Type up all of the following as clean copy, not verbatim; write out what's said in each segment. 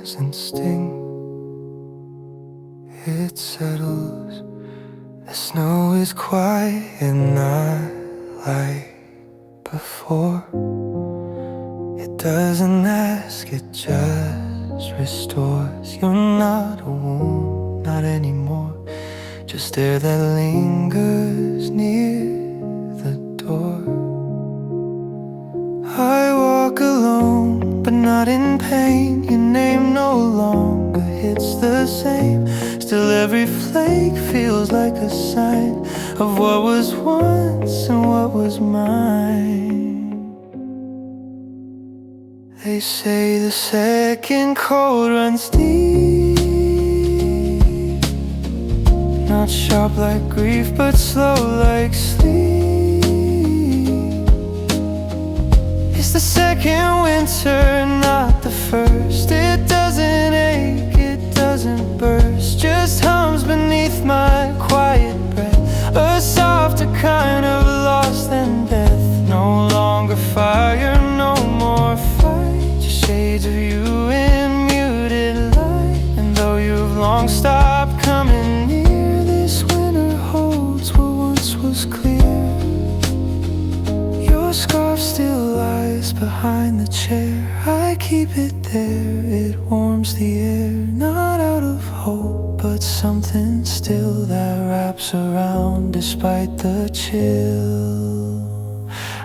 doesn't sting. It settles. The snow is quiet, not like before. It doesn't ask, it just restores. You're not a wound, not anymore. Just air that lingers near the door. I walk alone, but not in pain. Your name no longer hits the same. Still every flake feels like a sign of what was once and what was mine. They say the second cold runs deep, not sharp like grief, but slow like sleep. It's the second winter, not the first. It doesn't ache, it doesn't burst, just hums beneath my quiet breath. A softer kind of loss than death. No longer fire, no more fight, just shades of you in muted light. And though you've long stopped coming near, this winter holds what once was clear. Your scarf still lies behind the chair. I keep it there, it warms the air. Not out of hope, but something still that wraps around despite the chill.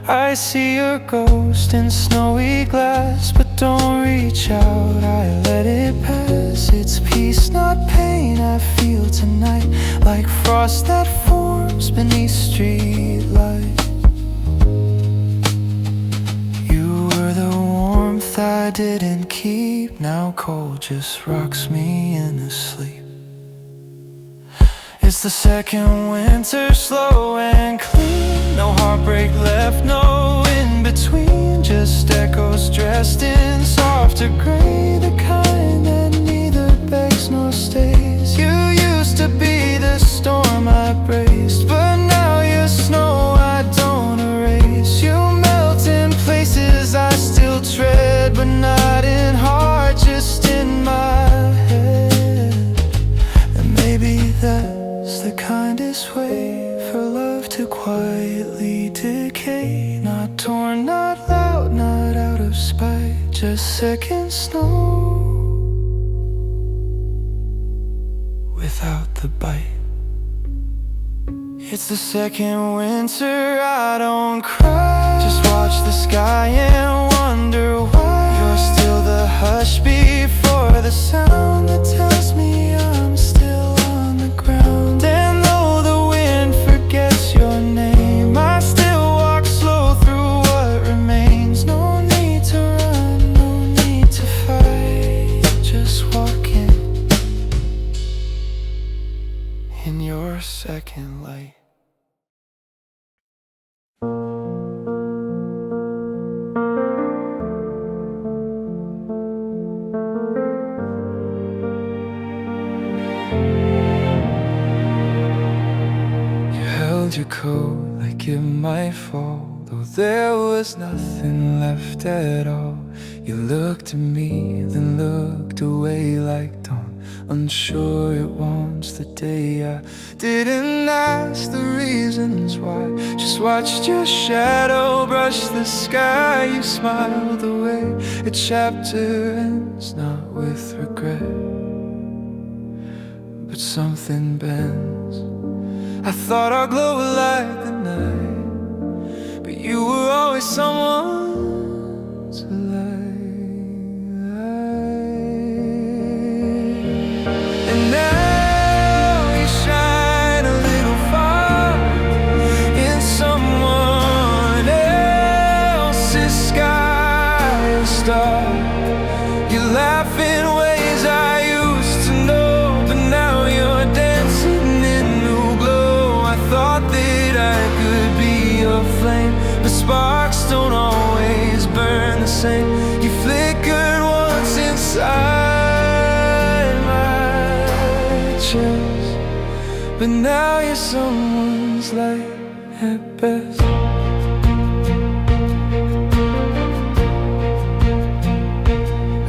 I see your ghost in snowy glass, but don't reach out, I let it pass. It's peace, not pain, I feel tonight, like frost that forms beneath street lights. You were the warmth I didn't keep, now cold just rocks me into sleep. It's the second winter, slow and clean. No heartbreak left, no in between. Just echoes dressed in softer gray, the kind that neither begs nor stays. You used to be the storm I braced, but now you're snow I don't erase. You melt in places I still tread, but not in heart, just in my head. And maybe that's the kindest way for love to quietly decay. Not torn, not loud, not out of spite, just second snow without the bite. It's the second winter, I don't cry, just watch the sky and wonder why. You're still the hush before the sound that tells me I'm still on the ground. And though the wind forgets your name, I still walk slow through what remains. No need to run, no need to fight, just walking in your second light. Your coat like it might fall, though there was nothing left at all. You looked at me, then looked away like dawn, unsure it wants the day. I didn't ask the reasons why, just watched your shadow brush the sky. You smiled away, a chapter ends not with regret, but something bends. I thought our glow would light the night, but you were always someone's light. And now you shine a little far in someone else's sky and star. You laugh in ways I used to know, but now you're dancing in new glow. I thought that I could be your flame, but sparks don't always burn the same. You flickered once inside my chest, but now you're someone's light at best.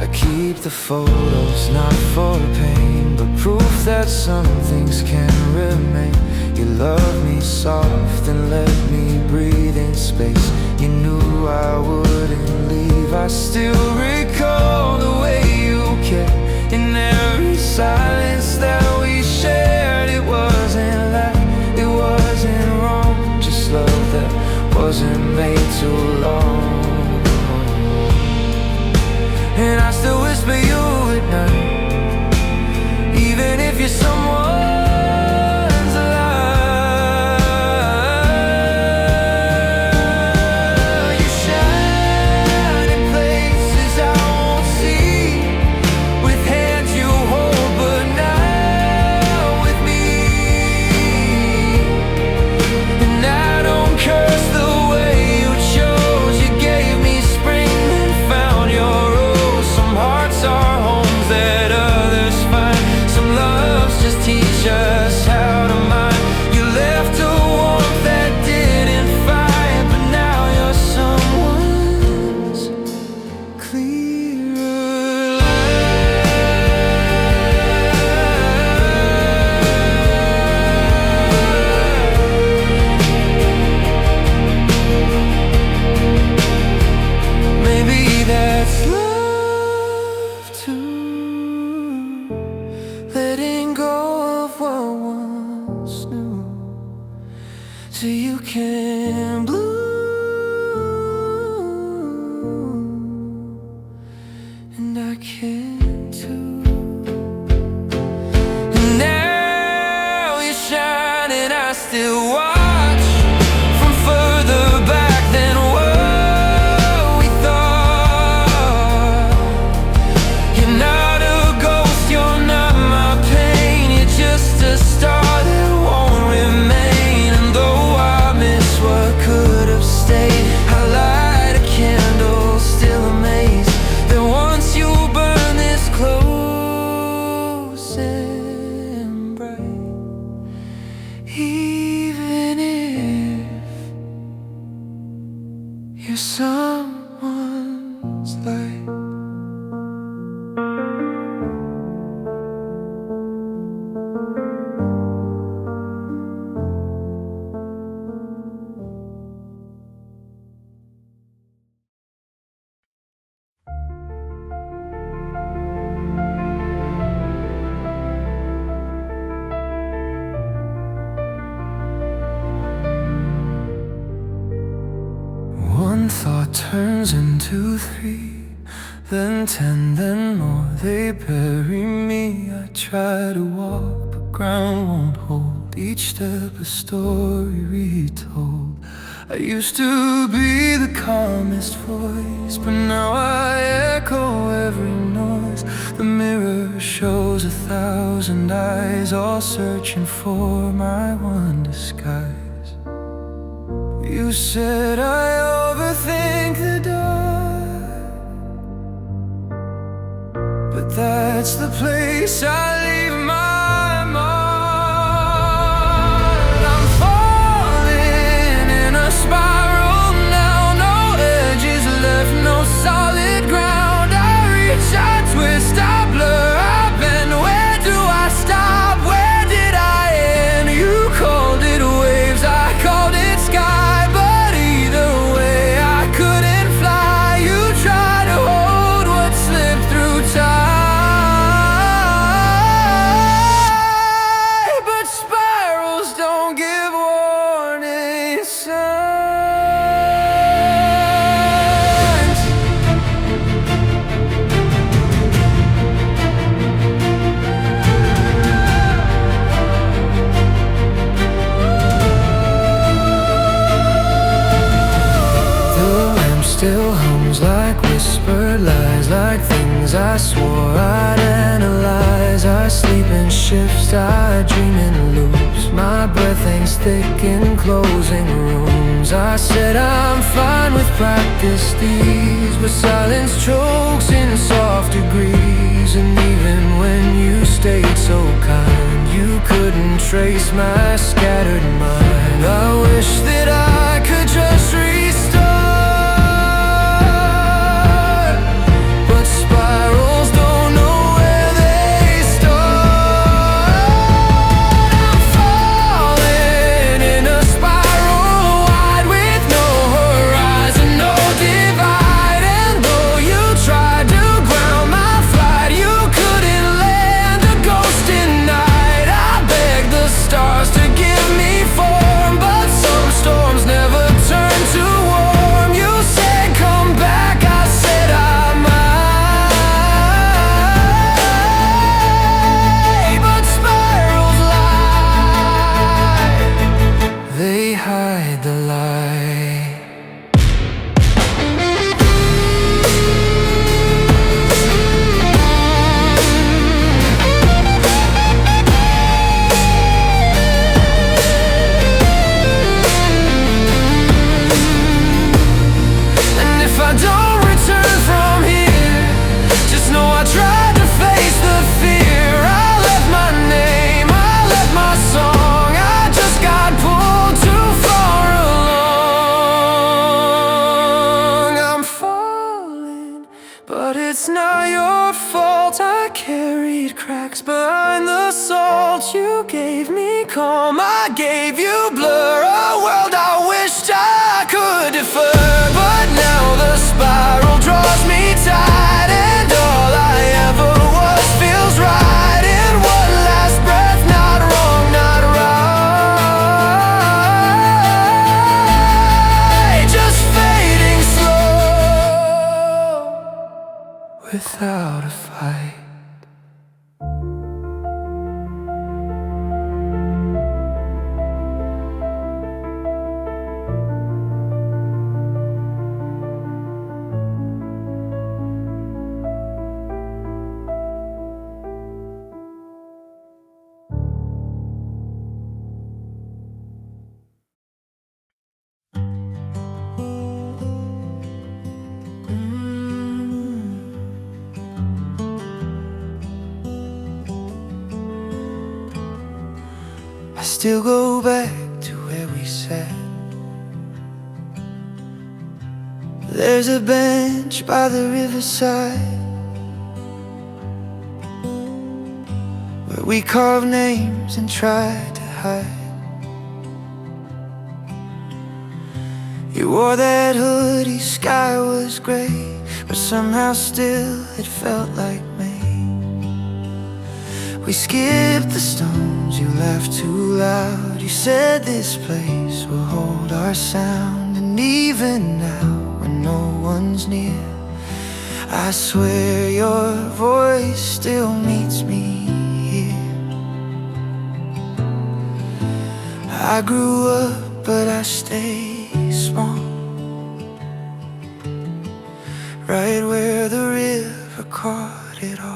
I keep the photos, not for pain, but proof that some things can remain. You love me soft and let me breathe in space. You knew I wouldn't leave. I still recall the way you kept in every silence that we shared. It wasn't loud, it wasn't wrong, just love that wasn't made too long. And I still whisper you at night, even if you're someone's alive. You shine in places I won't see, with hands you hold but not with me. And I don't curse the way you chose. You gave me spring and found your rose. Some hearts are homes that others find. Some loves just teach us how to mind. You left a warmth that didn't fight, but now you're someone's clearer light. Maybe that's love too, letting go of what once knew, so you can bloom, and I can too. And now you shine and I still watch from further back than what we thought. You're not a ghost, you're not my pain, you're just a star that won't remain. And though I miss what could have stayed, I light a candle, still amazed that once you burn this close and bright, even if you're someone's light. One thought turns into 3, then 10, then more. They bury me. I try to walk, but ground won't hold. Each step a story retold. I used to be the calmest voice, but now I echo every noise. The mirror shows 1,000 eyes, all searching for my one disguise. You said I overthink the dark, but that's the place I leave my mark. I'm falling in a spiral now, no edges left, no solid ground. I reach, I twist, I blur, I bend. Where do I stop? Where did I end? You called it waves, I called it sky. Still hums like whispered lies, like things I swore I'd analyze. I sleep in shifts, I dream in loops. My breath hangs thick in closing rooms. I said I'm fine with practice these, but silence chokes in soft degrees. And even when you stayed so kind, you couldn't trace my scattered mind. I wish that I could just restart, but spirals don't behind the salt. You gave me calm, I gave you blur. A world I wished I could defer, but now the spiral draws me tight, and all I ever was feels right. In one last breath, not wrong, not right, just fading slow without a fight. I still go back to where we sat. There's a bench by the riverside where we carved names and tried to hide. You wore that hoodie, sky was gray, but somehow still it felt like May. We skipped the stones, you laughed too loud. You said this place will hold our sound. And even now, when no one's near, I swear your voice still meets me here. I grew up, but I stay small, right where the river caught it all.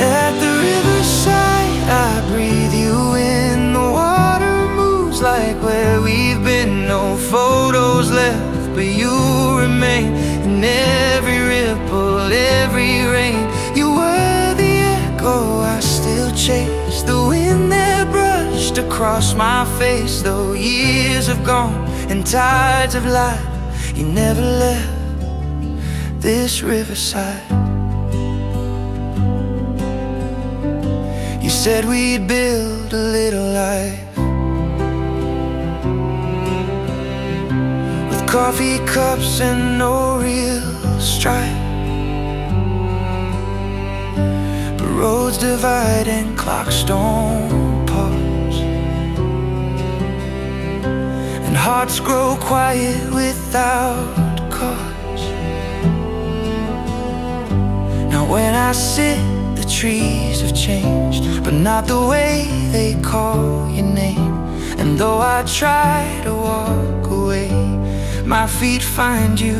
At the riverside, I breathe you in. The water moves like where we've been. No photos left, but you remain. In every ripple, every rain, you were the echo I still chase. The wind that brushed across my face. Though years have gone and tides have lied, you never left this riverside. You said we'd build a little life with coffee cups and no real strife. But roads divide and clocks don't pause, and hearts grow quiet without cause. Now when I sit, the trees have changed, but not the way they call your name. And though I try to walk away, my feet find you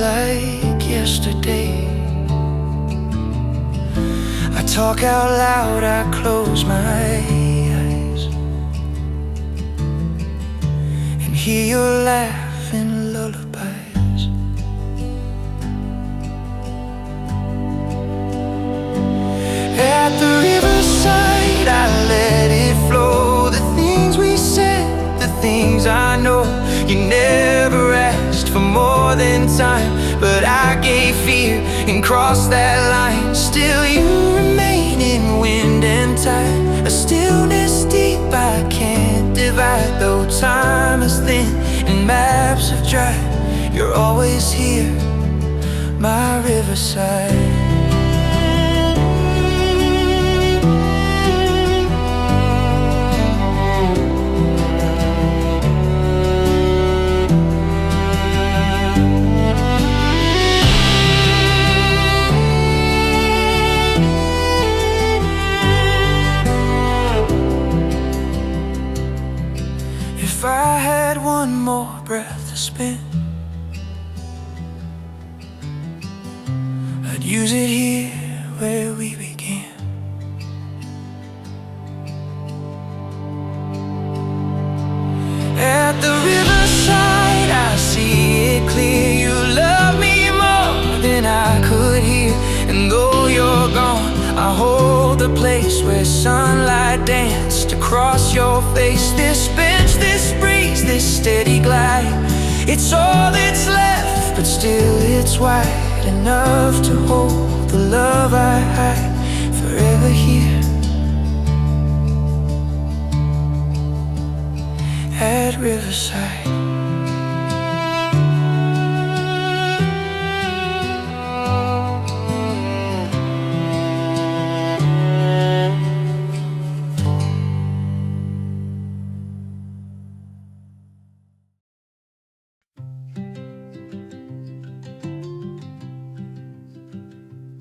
like yesterday. I talk out loud, I close my eyes, and hear your laughing lullabies. At the riverside, I let it flow. The things we said, the things I know. You never asked for more than time, but I gave fear and crossed that line. Still you remain in wind and tide, a stillness deep I can't divide. Though time is thin and maps have dried, you're always here, my riverside. If I had one more breath to spend, I'd use it here where we began. At the riverside, I see it clear. You love me more than I could hear. And though you're gone, I hold the place where sunlight danced across your face. This bench, this breeze, this steady glide, it's all that's left but still it's wide enough to hold the love I hide forever here at Riverside.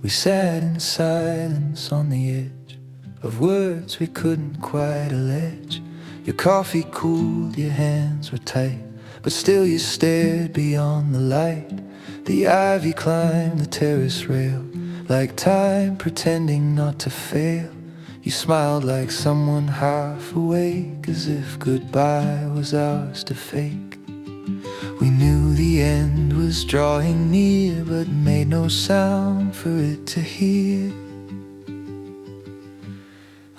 We sat in silence on the edge of words we couldn't quite allege. Your coffee cooled, your hands were tight, but still you stared beyond the light. The ivy climbed the terrace rail, like time pretending not to fail. You smiled like someone half awake, as if goodbye was ours to fake. We knew the end was drawing near, but made no sound for it to hear.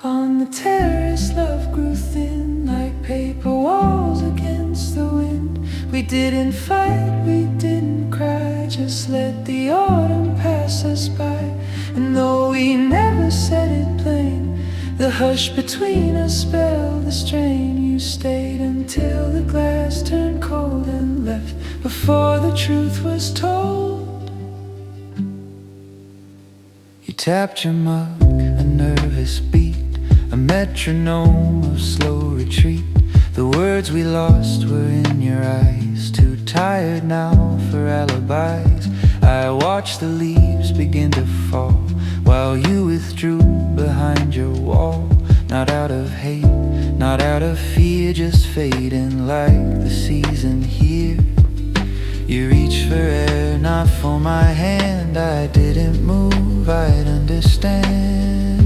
On the terrace, love grew thin like paper walls against the wind. We didn't fight, we didn't cry, just let the autumn pass us by. And though we never said it plain, the hush between us spelled the strain. You stayed until the glass turned cold and left before the truth was told. You tapped your mug, a nervous beat, a metronome of slow retreat. The words we lost were in your eyes, too tired now for alibis. I watched the leaves begin to fall while you withdrew behind your wall. Not out of hate, not out of fear, just fading like the season here. You reached for air, not for my hand. I didn't move, I'd understand.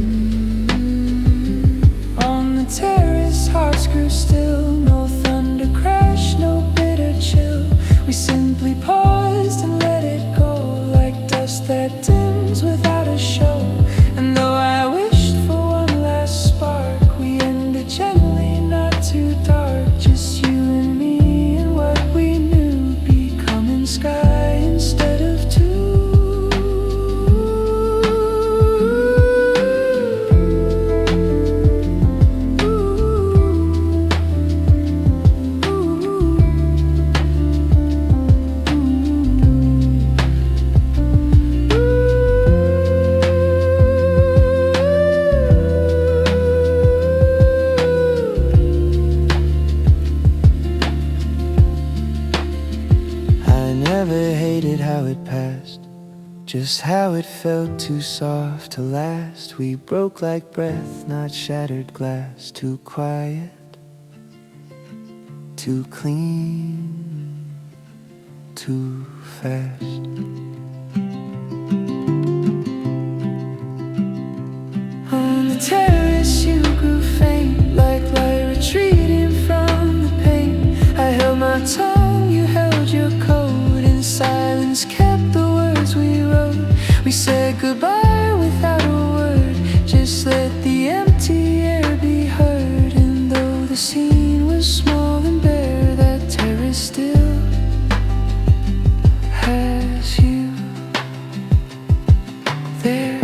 On the terrace, hearts grew still. No thunder crash, no bitter chill. We simply paused and let it go, like dust that dims without a show. And though I wished for one last spark, we ended gently, not too dark. Just you and me and what we knew, becoming sky instead of two. Just how it felt, too soft to last. We broke like breath, not shattered glass. Too quiet, too clean, too fast. On the terrace you grew faint, like light retreating from the pain. I held my tongue, you held your coat, and silence kept the words we wrote. We said goodbye without a word, just let the empty air be heard. And though the scene was small and bare, that terrace still has you there.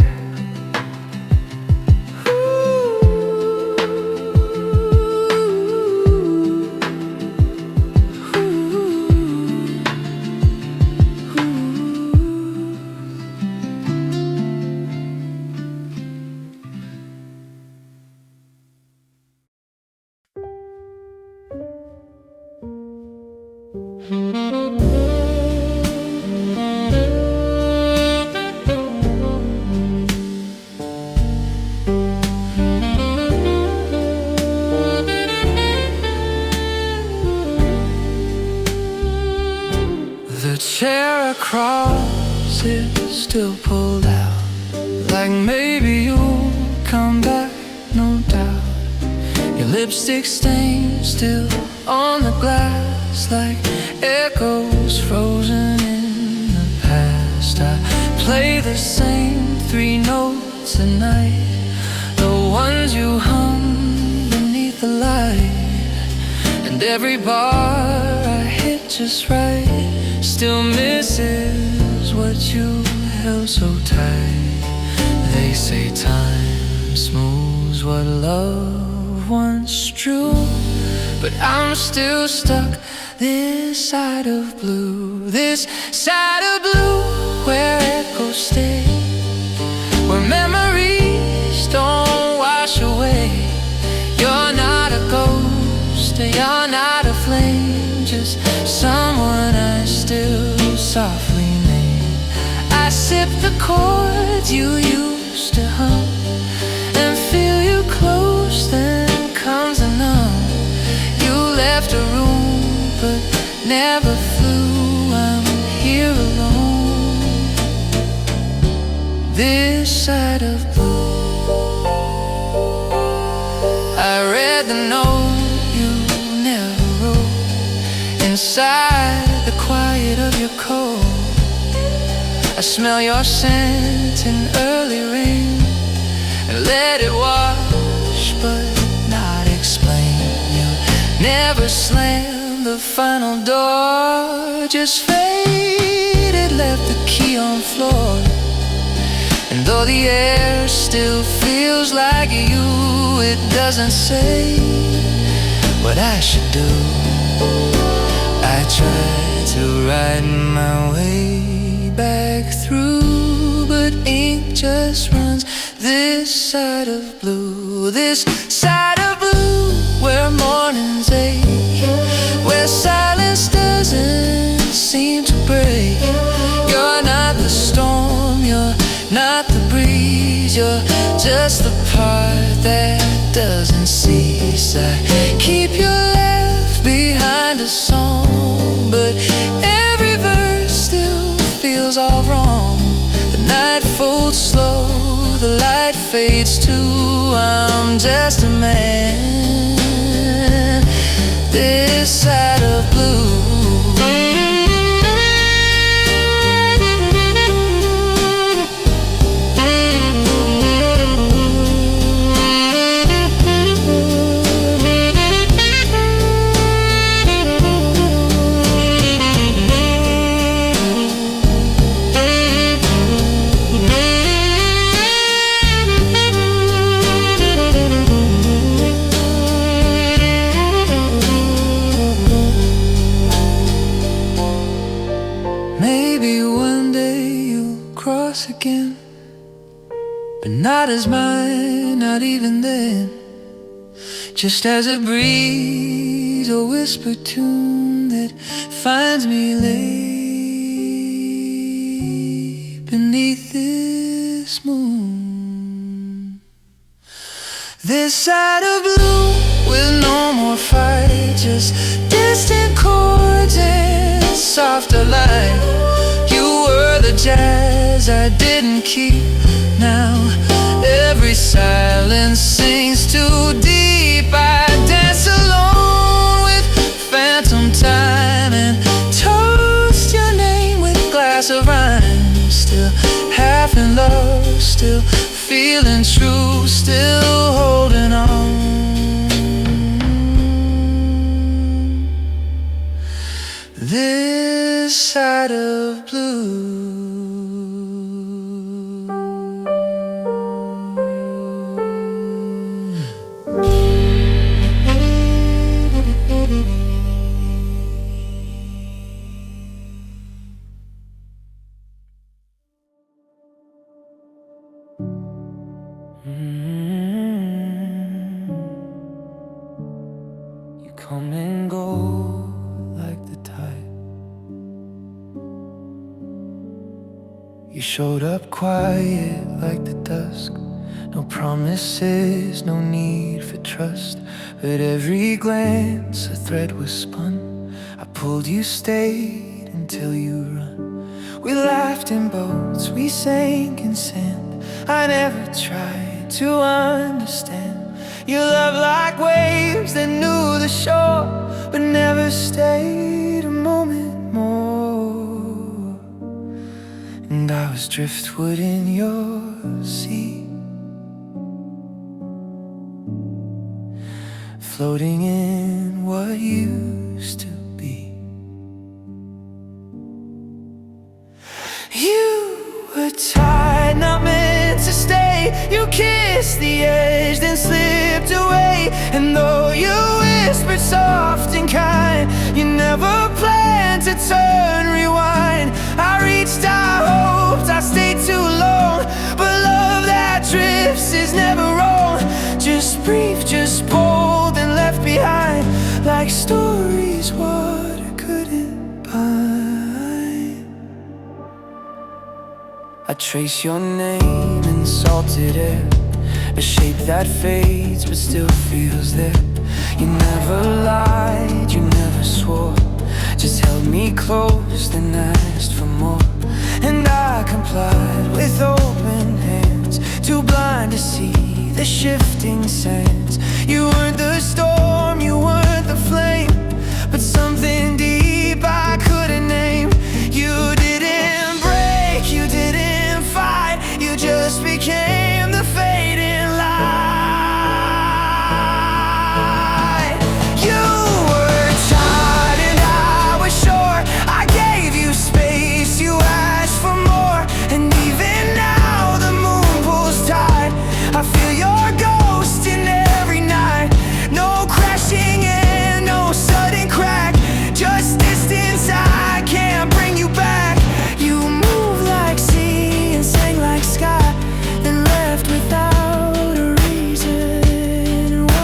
The chair across is still pulled out, like maybe you'll come back, no doubt. Your lipstick stain still on the glass, like echoes frozen in the past. I play the same 3 notes at night, the ones you hum beneath the light. And every bar I hit just right, still misses what you held so tight. They say time smooths what love once drew, but I'm still stuck this side of blue, this side of blue, where echoes stay, where memories don't wash away. You're not a ghost, you're not a flame, just someone I still softly name. I sip the chords you used to hum and feel you close, then comes a numb. You left a room but never flew, I'm here alone, this side of blue. I read the note you never wrote inside the quiet of your coat. I smell your scent in early rain and let it wash but not explain. You never slammed the final door, just faded, left the key on floor. And though the air still feels like you, it doesn't say what I should do. I try to write my way back through, but ink just runs this side of blue, this side of blue, where mornings ache, where silence doesn't seem to break. You're not the storm, you're not the breeze, you're just the part that doesn't cease. I keep you left behind a song, but every verse still feels all wrong. The night folds slow, the light fades too. I'm just a man, this side of blue. Again, but not as mine, not even then. Just as a breeze or whispered tune that finds me late beneath this moon. This side of blue with no more fight, just distant chords and softer light. You were the jazz I didn't keep. Now every silence sings too deep. I dance alone with phantom time and toast your name with a glass of rhyme. Still half in love, still feeling true, still holding on. This side of blue. You come and go like the tide. You showed up quiet like the dusk. No promises, no need for trust, but every glance a thread was spun. I pulled you, stayed until you run. We laughed in boats, we sank in sand. I never tried to understand your love like waves that knew the shore, but never stayed a moment more. And I was driftwood in your sea, floating in what used to be. tied, not meant to stay. You kissed the edge, then slipped away. And though you whispered soft and kind, you never planned to turn, rewind. I reached, I hoped I stayed too long, but love that drifts is never wrong. Just brief, just bold and left behind, like stories water couldn't bind. I trace your name in salted air, a shape that fades but still feels there. You never lied, you never swore, just held me close, then asked for more. And I complied with open hands, too blind to see the shifting sands. You weren't the storm, you weren't the flame, but something deep I couldn't name. You didn't break, you didn't fight, you just became the fading light. You were tired and I was sure. I gave you space, you asked for more. And even now the moon pulls tight, I feel your ghost in every night. No crashing in, no sudden crack, just distance I can't bring you back. You moved like sea and sang like sky, then left without a reason why.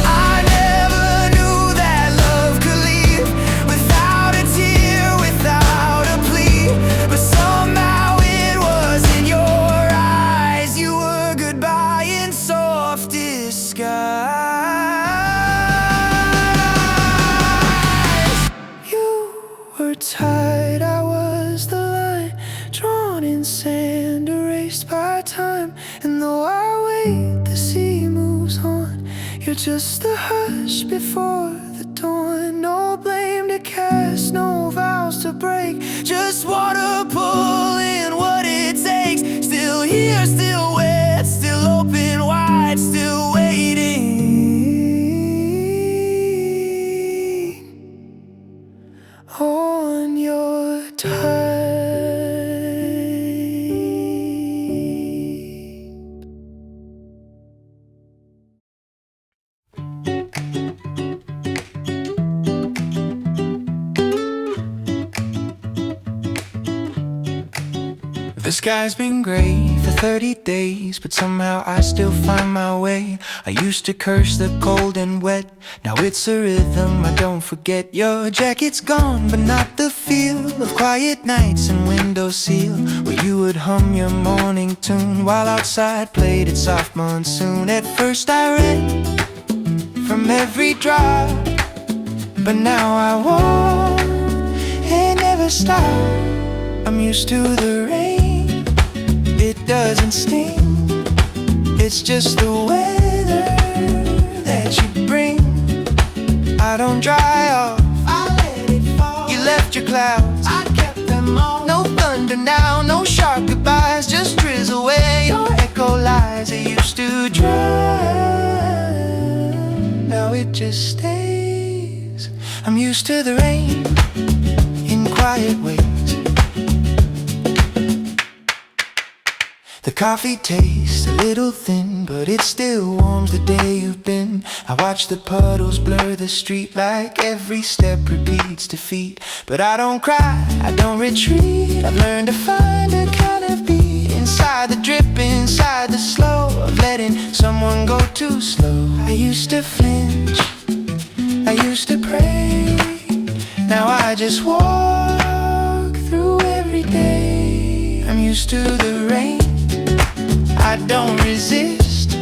I never knew that love could leave without a tear, without a plea, but somehow it was in your eyes. You were goodbye in soft disguise. You were tied, I was the line, drawn in sand, erased by time. And though I wait, the sea moves on. You're just the hush before the dawn. No blame to cast, no vows to break, just water pulling what it takes. Still here, still wet, still open wide, still waiting on your time. The sky's been gray for 30 days, but somehow I still find my way. I used to curse the cold and wet, now it's a rhythm I don't forget. Your jacket's gone, but not the feel of quiet nights and window seal, where you would hum your morning tune while outside played its soft monsoon. At first I ran from every drop, but now I walk and never stop. I'm used to the rain, it doesn't sting, it's just the weather that you bring. I don't dry off, I let it fall. You left your clouds, I kept them all. No thunder now, no sharp goodbyes, just drizzle where your echo lies. It used to drown, now it just stays. I'm used to the rain in quiet ways. The coffee tastes a little thin, but it still warms the day you've been. I watch the puddles blur the street like every step repeats defeat. But I don't cry, I don't retreat. I've learned to find a kind of beat inside the drip, inside the slow of letting someone go too slow. I used to flinch, I used to pray, now I just walk through every day. I'm used to the rain, I don't resist,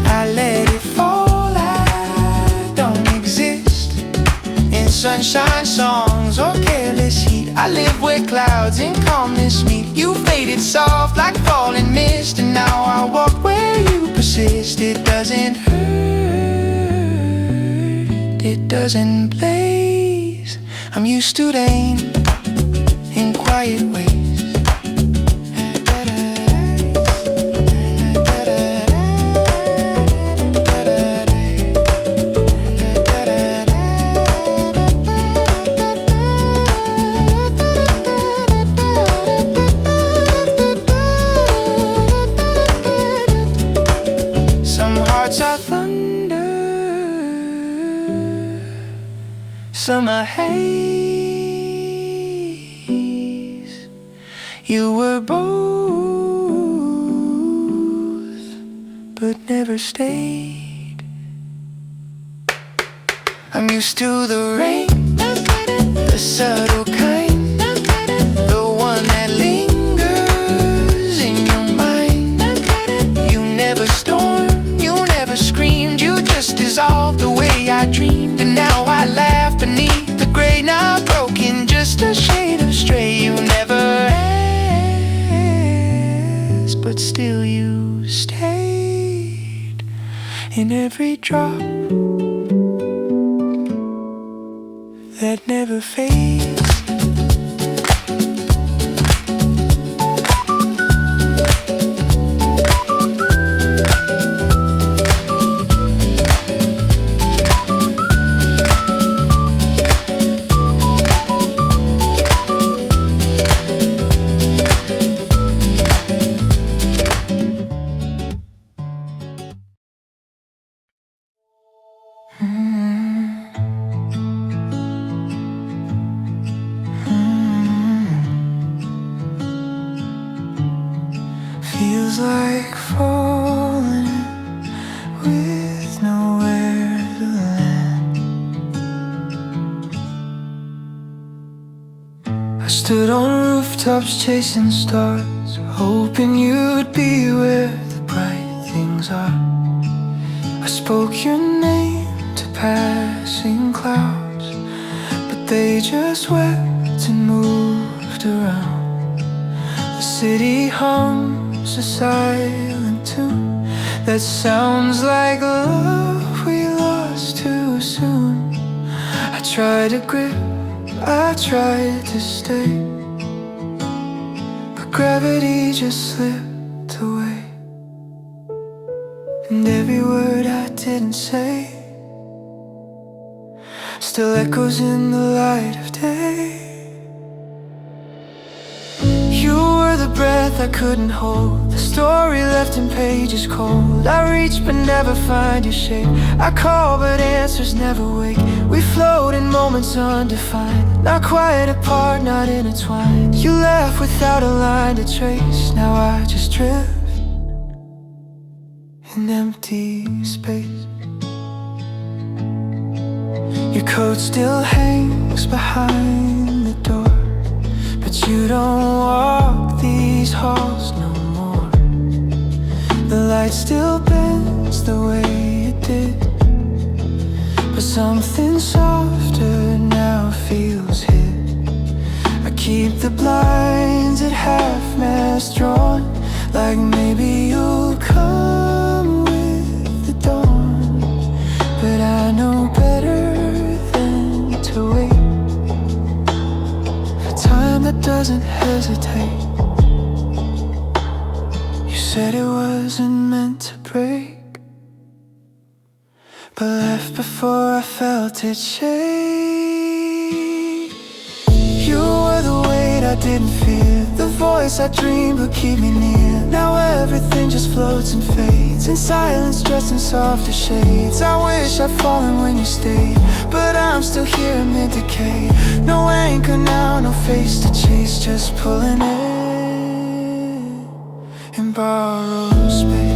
I let it fall, I don't exist in sunshine songs or careless heat. I live where clouds and calmness meet. You faded soft like falling mist, and now I walk where you persist. It doesn't hurt, it doesn't blaze. I'm used to rain in quiet ways. summer haze. You were both, but never stayed. I'm used to the rain, the subtle kind, the one that lingers in your mind. You never stormed, you never screamed, you just dissolved the way I dreamed. And now I laugh beneath the gray, not broken, just a shade of stray. You never asked, but still you stayed in every drop that never fades. Feels like falling with nowhere to land. I stood on rooftops chasing stars, hoping you'd be where the bright things are. I spoke your name to passing clouds, but they just wept and moved around. The city hums a silent tune that sounds like love we lost too soon. I tried to grip, I tried to stay, but gravity just slipped away. And every word I didn't say still echoes in the light of day. You were the breath I couldn't hold, the story left in pages cold. I reach but never find your shape, I call but answers never wake. We float in moments undefined, not quite apart, not intertwined. You left without a line to trace, now I just drift in empty space. Your coat still hangs behind the door, but you don't walk these halls no more. The light still bends the way it did, but something softer now feels hid. I keep the blinds at half-mast drawn, like maybe you'll come with the dawn. But I know better than to wait for time that doesn't hesitate. You said it wasn't meant to break, but left before I felt it shake. You were the weight I didn't fear, the voice I dreamed would keep me near. Now everything just floats and fades in silence, dressed in softer shades. I wish I'd fallen when you stayed, but I'm still here amid decay. No anchor now, no face to chase, just pulling in borrowed space.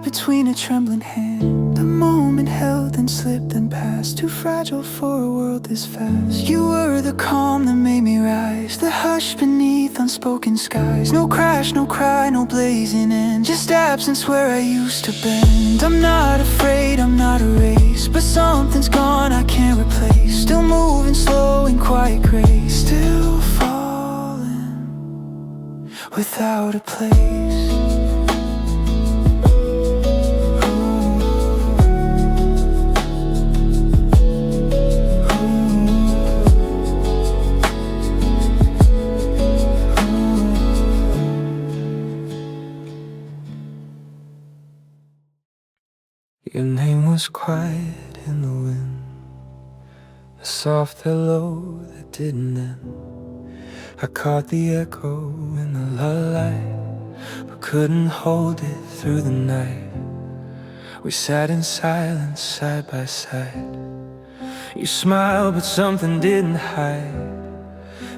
Between a trembling hand, a moment held and slipped and passed, too fragile for a world this fast. You were the calm that made me rise, the hush beneath unspoken skies. No crash, no cry, no blazing end, just absence where I used to bend. I'm not afraid, I'm not erased, but something's gone I can't replace. Still moving slow in quiet grace, still falling without a place. Your name was quiet in the wind, a soft hello that didn't end. I caught the echo in the lullaby, but couldn't hold it through the night. We sat in silence side by side. You smiled but something didn't hide.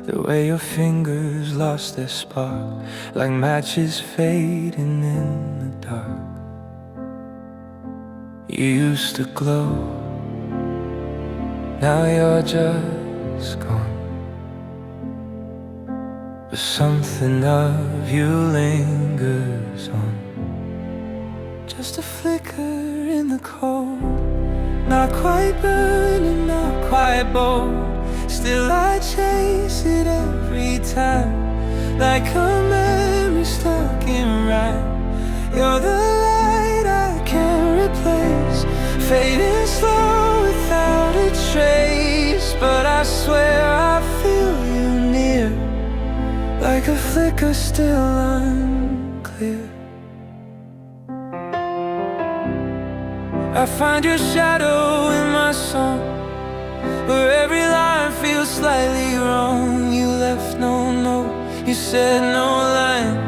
The way your fingers lost their spark, like matches fading in the dark. You used to glow, now you're just gone. But something of you lingers on. Just a flicker in the cold, not quite burning, not quite bold. Still I chase it every time, like a memory stuck in rhyme. You're the light I can't replace, fading slow without a trace. But I swear I feel you near, like a flicker still unclear. I find your shadow in my song, where every line feels slightly wrong. You left no note, you said no line,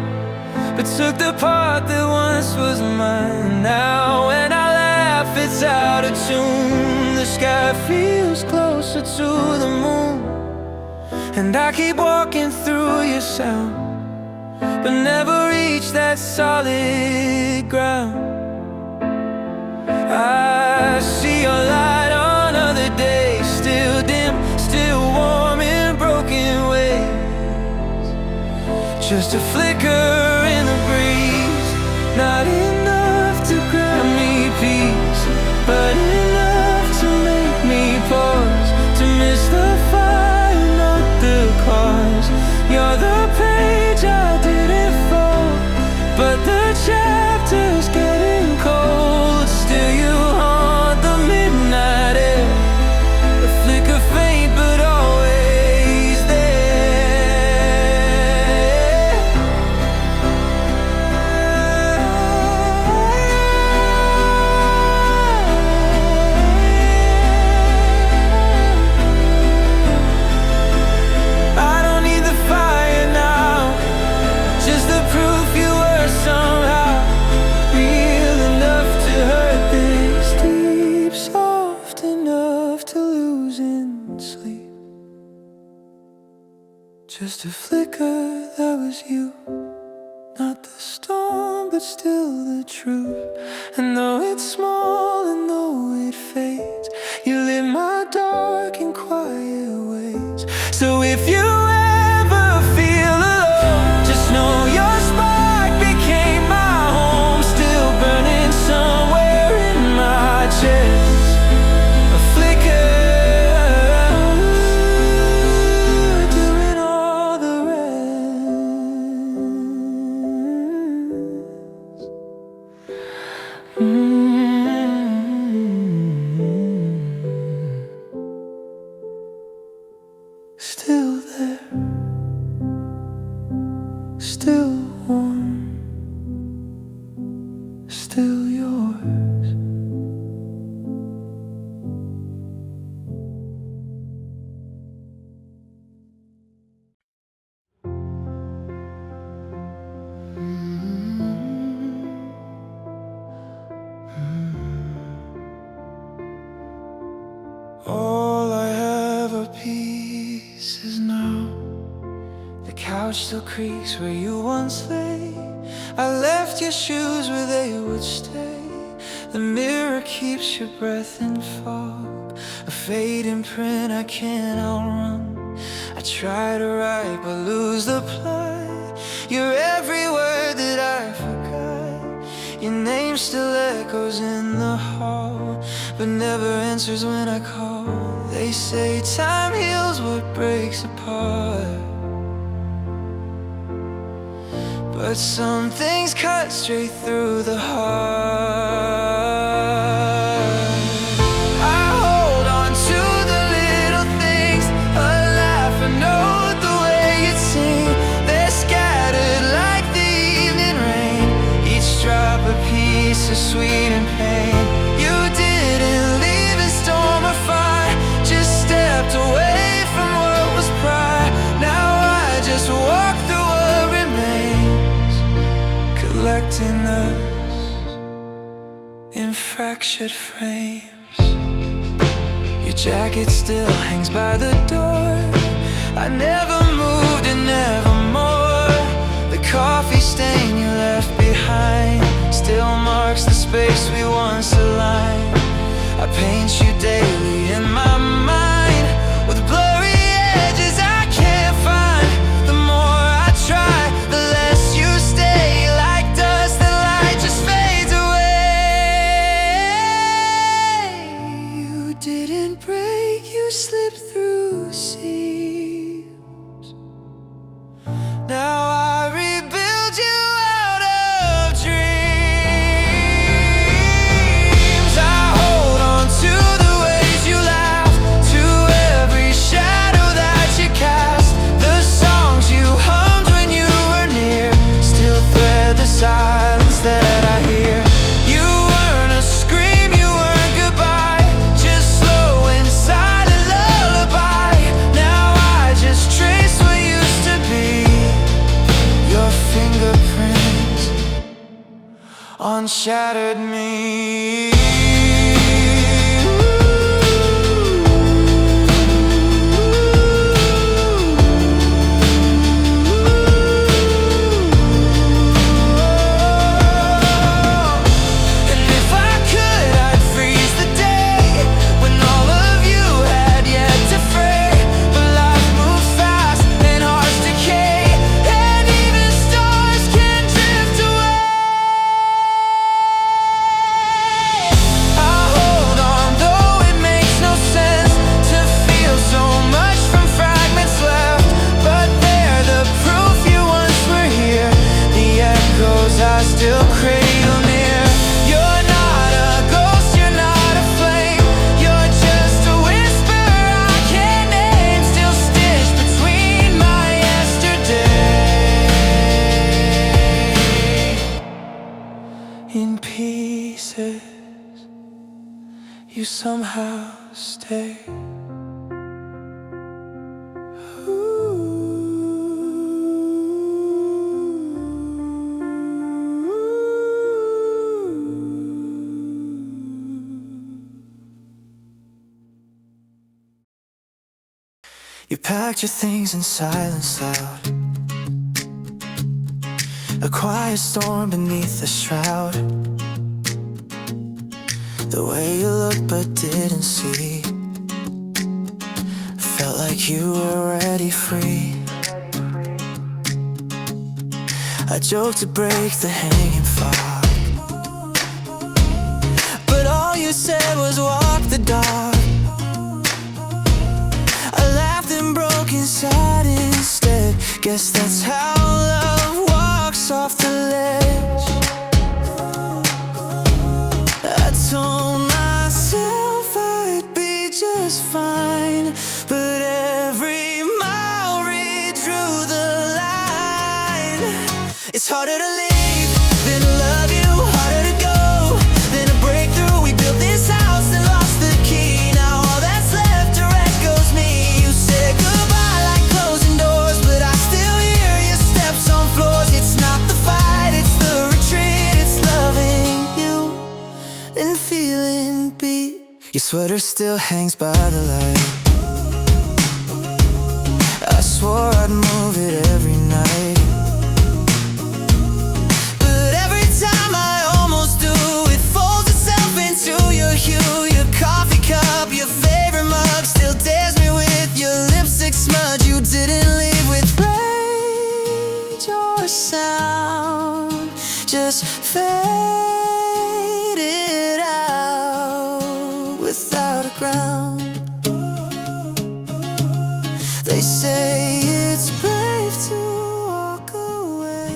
but took the part that once was mine. Now when I laugh it's out of tune. The sky feels closer to the moon, and I keep walking through your sound, but never reach that solid ground. I see your light on other days, still dim, still warm in broken ways. Just a flicker in the breeze, not enough to grant me peace, but enough to make me pause, to miss the fire, not the cause. You're the page I didn't fold, but the chapter's getting cold. Still you haunt the midnight air, a flicker faint but always there. I don't need the fire now, just the proof you were somehow real enough to hurt this deep, soft enough to lose in sleep. Just a flicker, that was you, not the storm but still the truth. And though it's small and though it fades, you lit my dark and quiet ways. So if you ever feel alone, just know your spark became my home, still burning somewhere in my chest. A flicker, doing all the rest. Still there, still warm, still yours. All I have are pieces now. The couch still creaks where you once lay. I left your shoes where they would stay. The mirror keeps your breath in fog, a fading print I can't outrun. I try to write but lose the plot. You're every word that I forgot. Your name still echoes in the hall, but never answers when I call. They say time heals what breaks apart. but some things cut straight through the heart. I hold on to the little things, a laugh, a note, the way you sing. They're scattered like the evening rain, each drop a piece of sweet and pain. You didn't leave in storm or fire, just stepped away from what was prior. Now I just walk through what remains, collecting us in fractured frames. Your jacket still hangs by the door. I never moved and never more. The coffee stain you left behind still marks the space we once aligned. I paint you daily in my mind with blurry edges I can't find. The more I try, the less you stay. Like dust, the light just fades away. You didn't break, you slipped through seams. Now I rebuild you out of dreams. I hold on to the ways you laughed, to every shadow that you cast. The songs you hummed when you were near still thread the silence that I hear. You weren't a scream, you weren't goodbye, just slow and silent lullaby. Now I just trace what used to be, your fingerprints on shattered me. And if I could, I'd freeze the day when all of you had yet to fray. But life moves fast and hearts decay, and even stars can drift away. I hold on, though it makes no sense to feel so much from fragments left. But they're the proof you once were here, the echoes I still cradle near. You're not a ghost, you're not a flame, you're just a whisper I can't name, still stitched between my yesterday. In pieces, you somehow stay. You packed your things in silence loud, a quiet storm beneath the shroud. The way you looked but didn't see, felt like you were already free. I joked to break the hanging fog, but all you said was walk the dog. I laughed and broke inside instead. Guess that's how love walks off the ledge. I told myself I'd be just fine, but every mile redrew the line. It's harder to leave than to love you, harder to go than to break through. We built this house and lost the key, now all that's left are echoes me. You said goodbye like closing doors, but I still hear your steps on floors. It's not the fight, it's the retreat, it's loving you and feeling beat. Your sweater still hangs by the light, I swore I'd move it every night, but every time I almost do, it folds itself into your hue. Your coffee cup, your favorite mug still dares me with your lipstick smudge. You didn't leave with rage or sound, just faded out without a ground. They say it's brave to walk away,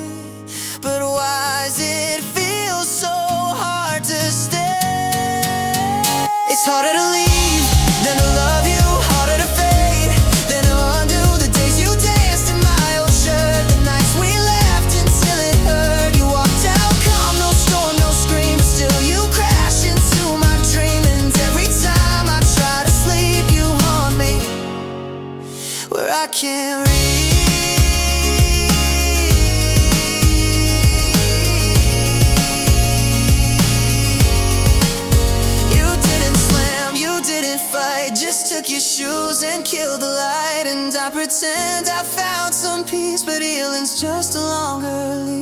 take your shoes and kill the light. And I pretend I found some peace, but healing's just a longer lease.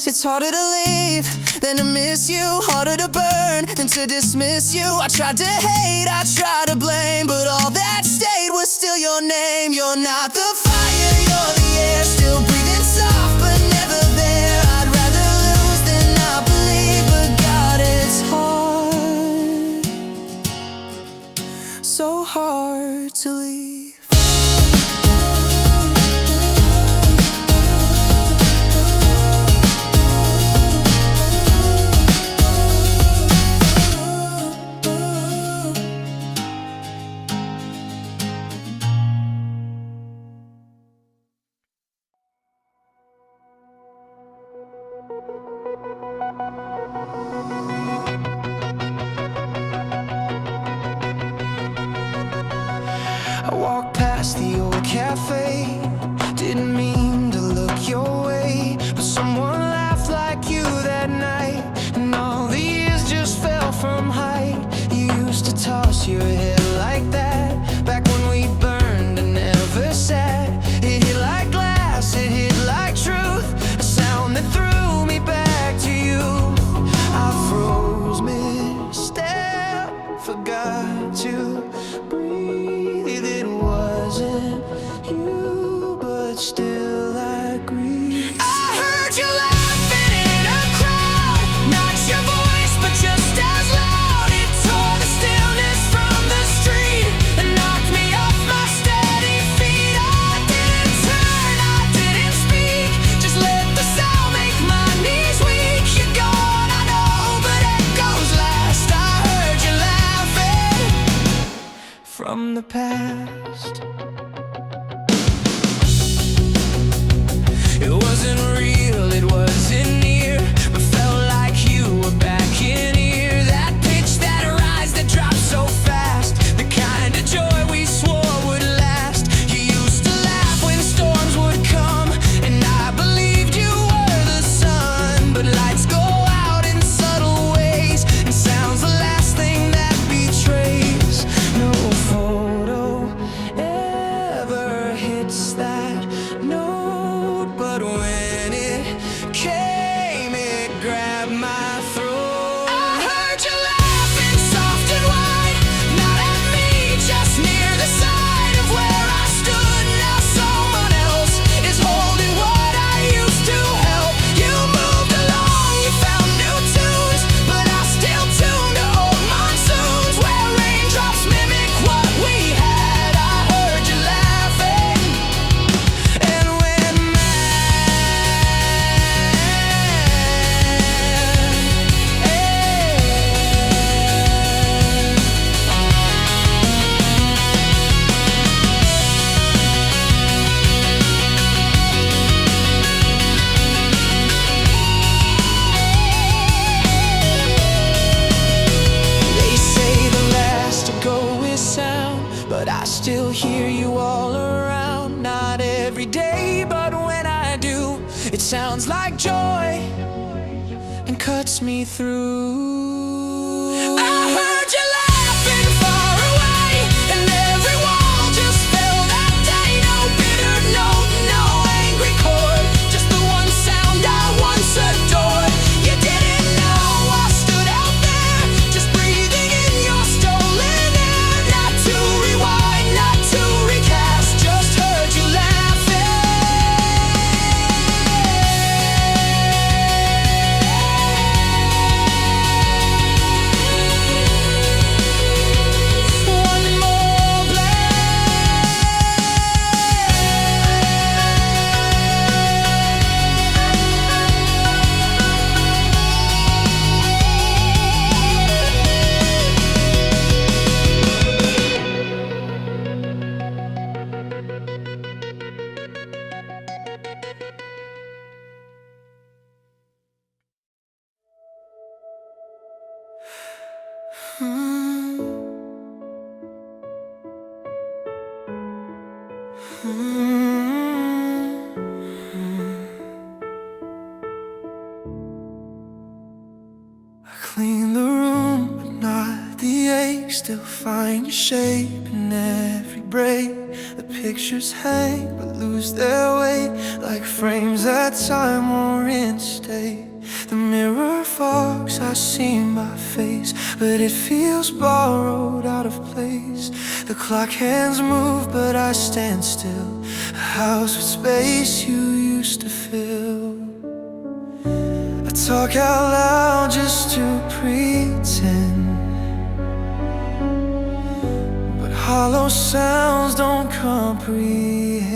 It's harder to leave than to miss you, harder to burn than to dismiss you. I tried to hate, I tried to blame, but all that stayed was still your name. You're not the fire, you're the air, still breathing soft but never there. I'd rather lose than not believe, but God, it's hard, so hard to leave. I walked past the old cafe, didn't mean to look your way, but someone laughed like you that night, and all the years just fell from height. You used to toss your head like that, back when we burned and never sat. It hit like glass, it hit like truth, a sound that threw me back to you. I froze mid-step, forgot to breathe. It wasn't you, but still I grieve. I heard you laughing in a crowd, not your voice, but just as loud. It tore the stillness from the street and knocked me off my steady feet. I didn't turn, I didn't speak, just let the sound make my knees weak. You're gone, I know, but echoes last. I heard you laughing from the past. It wasn't real, it wasn't near, but felt like you were back in here. That pitch, that rise, that dropped so fast, the kind of joy we swore would last. You used to laugh when storms would come, and I believed you were the sun. But lights go out in subtle ways, and sound's the last thing that betrays. No photo ever hits that note, but when it came, it grabbed my throat. I heard you laughing soft and wide, not at me, just near the side of where I stood. Now someone else is holding what I used to help. You moved along, you found new tunes, but I still tune to old monsoons where raindrops mimic what we had. I heard you laughing, and when they say the last to go is sound, but I still hear you all around. Not every day, but when I do, it sounds like joy and cuts me through. I heard you laughing far away, and every wall just fell that day. No bitter note, no angry chord, just the one sound I once adored. You didn't know I stood out there, just breathing in your stolen air. Not to rewind, not to recast, just heard you laughing. One more I clean the room, but not the the ache, still find your shape in every break. The pictures hang but lose their weight, like frames that time won't reinstate. The mirror fogs, I see my face, but it feels borrowed, out of place. The clock hands move, but I stand still. A house with space you used to fill. I talk out loud just to pretend, but hollow sounds don't comprehend.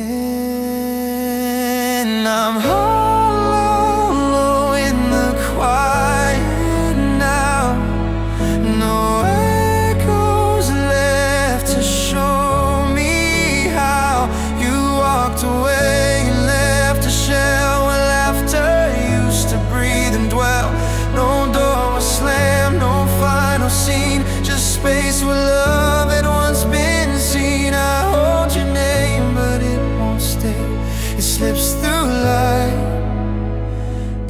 I'm hollow in the quiet now. No echoes left to show me how you walked away and left a shell where laughter used to breathe and dwell. No door was slammed, no final scene, just space where love had once been seen. I hold your name, but it won't stay. It slips through light,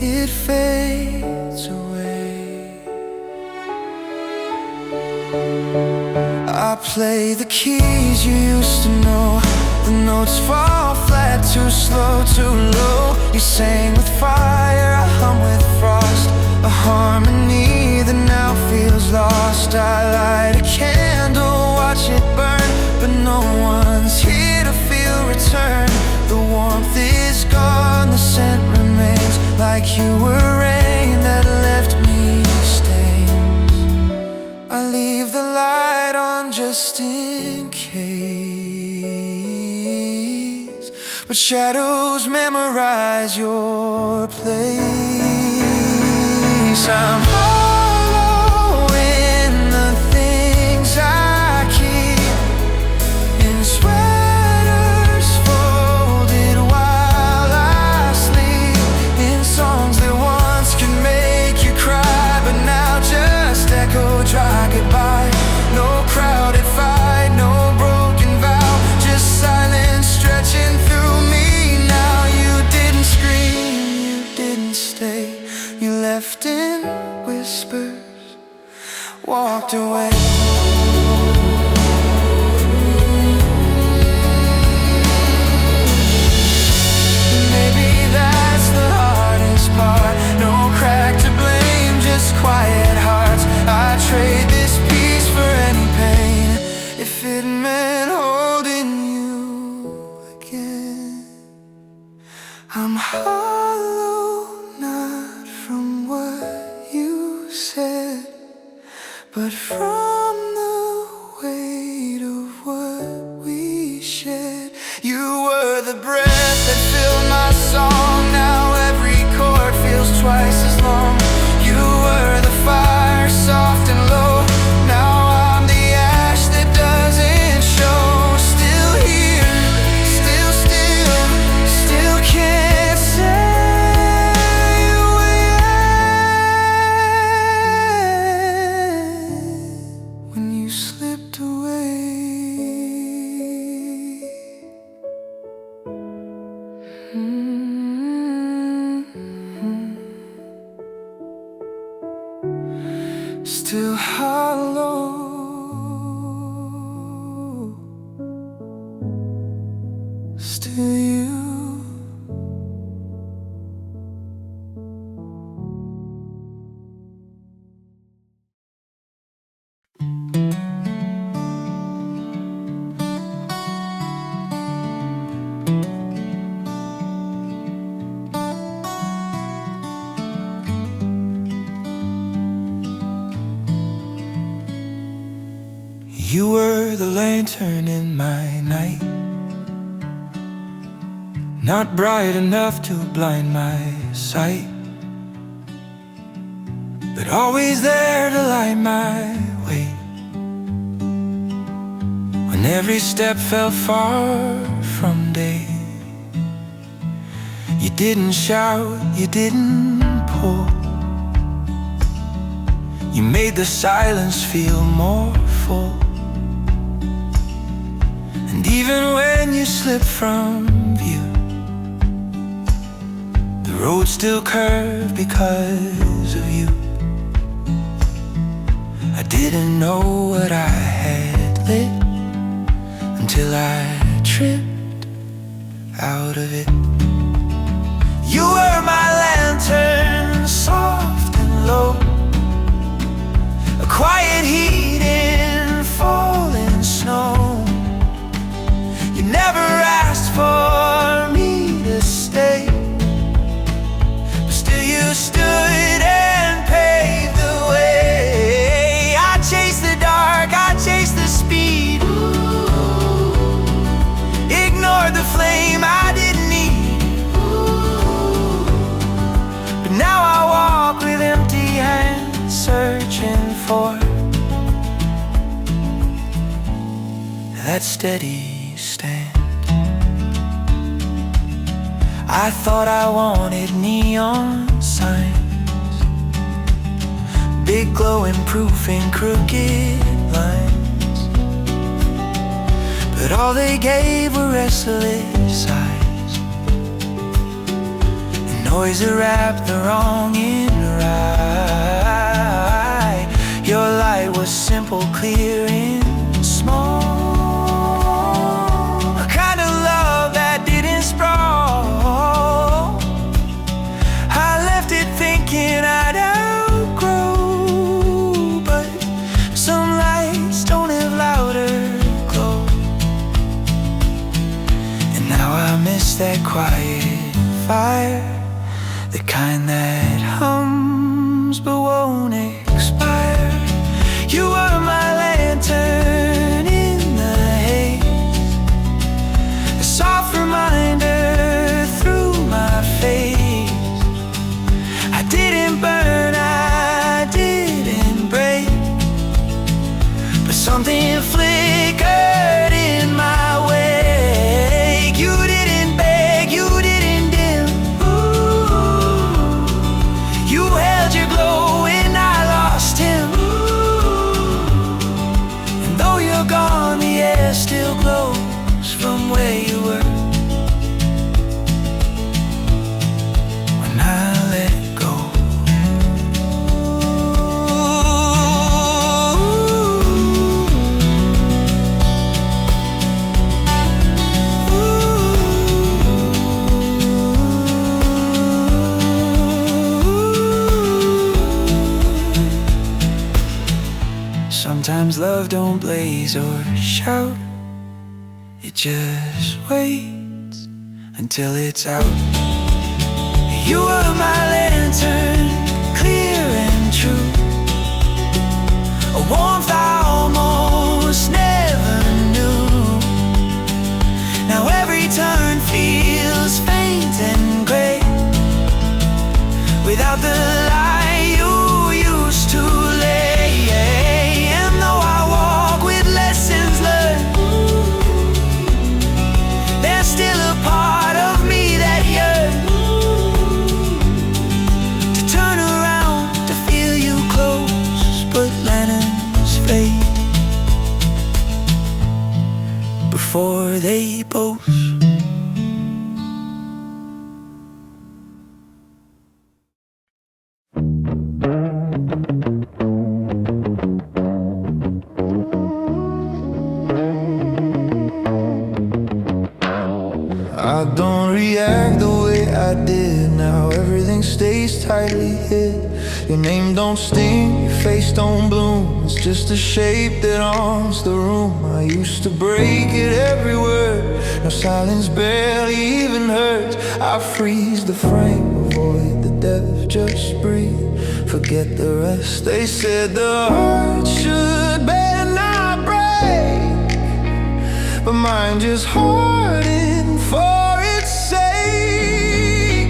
it fades away. I play the keys you used to know. The notes fall flat, too slow, too low. You sang with fire, I hum with frost. A harmony that now feels lost. I light a candle, watch it burn, but no one's here to feel return. The warmth is gone, the scent remains, like you were rain that left me stains. I leave the light on just in case, but shadows memorize your place. I'm hollow in the things I keep, in sweaters folded while I sleep, in songs that once could make you cry, but now just echo dry goodbye. No crowded fight, no broken vow, just silence stretching through me now. You didn't scream, you didn't stay, you left in whispers, walked away. Maybe that's the hardest part. No crack to blame, just quiet hearts. I trade this peace for any pain, if it meant holding you again. I'm hollow, not from what you said, but from the weight of what we shared. You were the breath that filled my song, now every chord feels twice as long. You were the fire, soft and low, now I'm the ash that doesn't show. Still here, still can't say when you slipped away. Still hollow, still you. You were the lantern in my night, not bright enough to blind my sight, but always there to light my way. When every step fell far from day, you didn't shout, you didn't pull, you made the silence feel more full. And even when you slip from view, the road still curved because of you. I didn't know what I had lit until I tripped out of it. You were my lantern, soft and low, a quiet heat in falling snow. You never asked for me to stay, but still you stood and paved the way. I chased the dark, I chased the speed, ignored the flame I didn't need. But now I walk with empty hands, searching for that steady stand. I thought I wanted neon signs, big glowing proof in crooked lines, but all they gave were restless eyes and noise that wrapped the wrong in right. Your light was simple, clear and small, a kind of love that didn't sprawl. I left it thinking I'd outgrow, but some lights don't have louder glow. And now I miss that quiet fire, the kind that hums but won't expire. You were my lantern in the haze, a soft reminder through my face. I didn't burn, I didn't break, but something flickered in my wake. You didn't beg, you didn't dim. Ooh, you held your glow when I lost him. And though you're gone, the air still glows from where you were when I let go. Sometimes love don't blaze or shout, it just waits until it's out. You were my lantern, clear and true, a warmth I almost never knew. Now every turn feels faint and gray, without the light you used to lay. And though I walk with lessons learned, there's still a part of me that yearns to turn around to feel you close. But lanterns fade before they boast. I don't react the way I did now. Everything stays tightly hid. Your name don't sting, your face don't bloom. It's just a shape that haunts the room. I used to break it every word. Now silence barely even hurts. I freeze the frame, avoid the depth, just breathe. Forget the rest. They said the heart should better not break, but mine just hardened for its sake.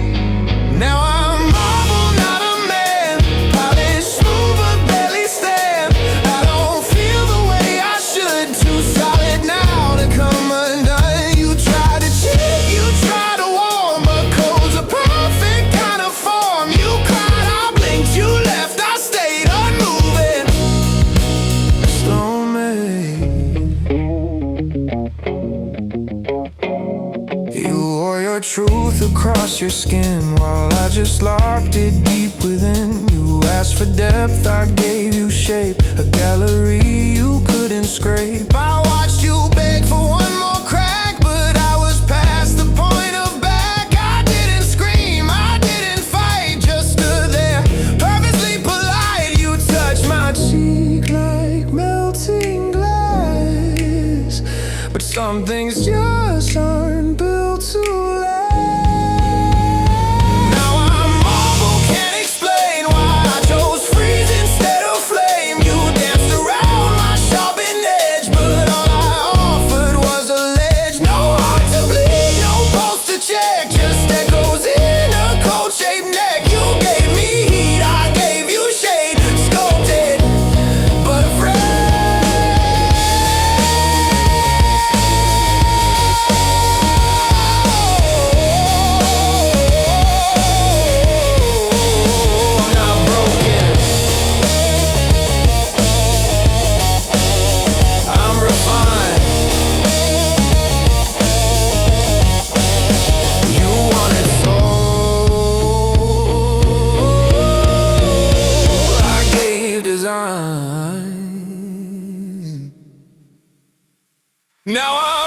Now I'm marble, not a man, polished smooth but barely stand. I don't feel the way I should, too solid now to come undone. You try to cheat, you try to warm, but cold's a perfect kind of form. You cried, I blinked, you left, I stayed unmoving. Stone you wore your truth across your skin, while I just locked it deep within. You asked for depth, I gave you shape. A gallery you couldn't scrape. I watched you beg for one more crack, but I was past the point of back. I didn't scream, I didn't fight, just stood there, perfectly polite. You touched my cheek like melting glass, but some things just aren't built to last. Now